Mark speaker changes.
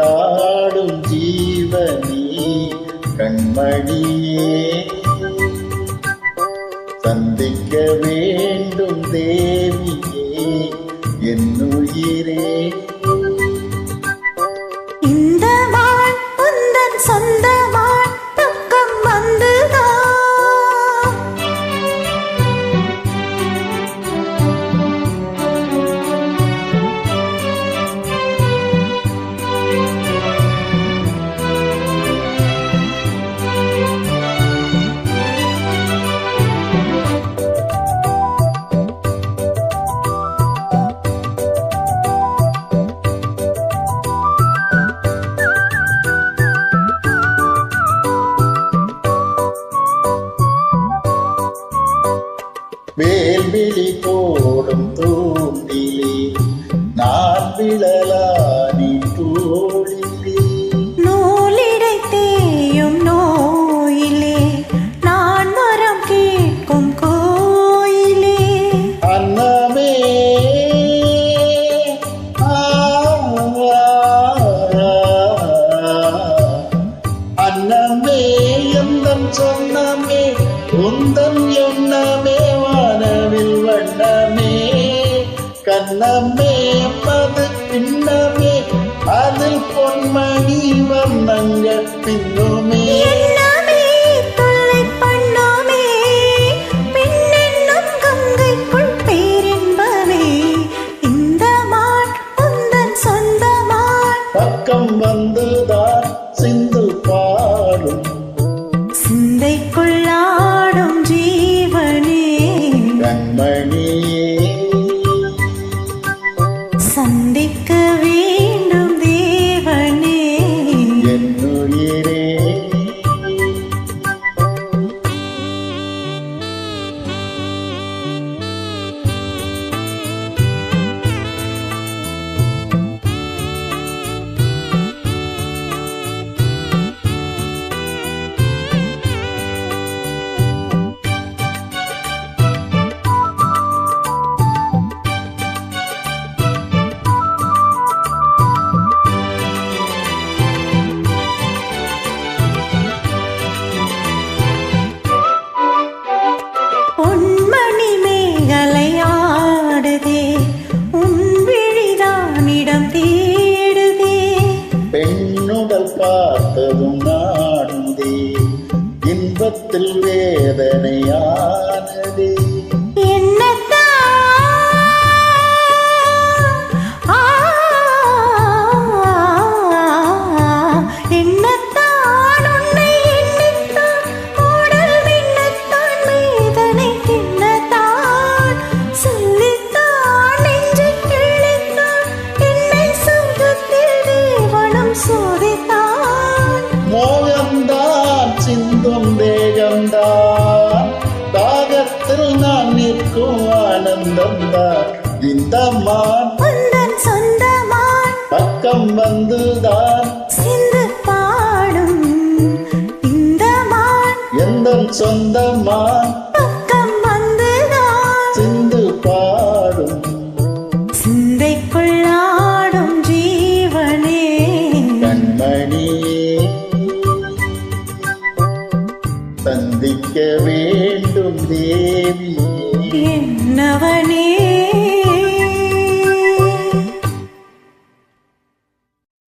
Speaker 1: கொள்ளாடும் ஜீவனே கண்மணியே சந்திக்க வேண்டும் தேவியே என் உயிரே.
Speaker 2: இந்த வான் உந்தன் சொந்த வான் பக்கம் வந்துதான்
Speaker 1: வேல்விழி போடும் தூண்டிலே நான் விழலானி தோழிலே
Speaker 2: நூலிடை தேயும் நோயிலே நான் வரம் கேட்கும் கோயிலே
Speaker 1: அன்னமே அன்னமே எந்தன் சொன்னமே உந்தன் எண்ணமே வானவில் வண்ணமே கண்ணமே மது பின்னமே அதில் பொன்மணி வண்ணங்கள் பின்னுமே பக்கம் வந்துதான் சிந்து பாடும்
Speaker 2: சிந்தைக்குள்ளாடும் ஜீவனே
Speaker 1: கண்மணியே
Speaker 2: சந்திக்க வேண்டும் தேவனே
Speaker 1: என் உயிரே.
Speaker 2: பொன்மணி மேகலையாடுதே உன் விழிதானிடம் தேடுதே
Speaker 1: பெண்ணுடல் பார்த்ததும் நாடுதே இன்பத்தில் வேதனையானதே மோகம்தான் சிந்தும் தேகம்தான் தாகத்தில் நான் நிற்கும் ஆனந்தம்தான் இந்த மான்
Speaker 2: சொந்தமான்
Speaker 1: பக்கம் வந்துதான்
Speaker 2: சிந்து பாடும் இந்த மான்
Speaker 1: எந்தன் சொந்தமான்
Speaker 2: பக்கம் வந்துதான்
Speaker 1: சிந்து பாடும்
Speaker 2: சிந்தைக்குள்ளாடும் ஜீவனே
Speaker 1: கண்மணியே சந்திக்க வேண்டும் தேவியே
Speaker 2: என்னவனே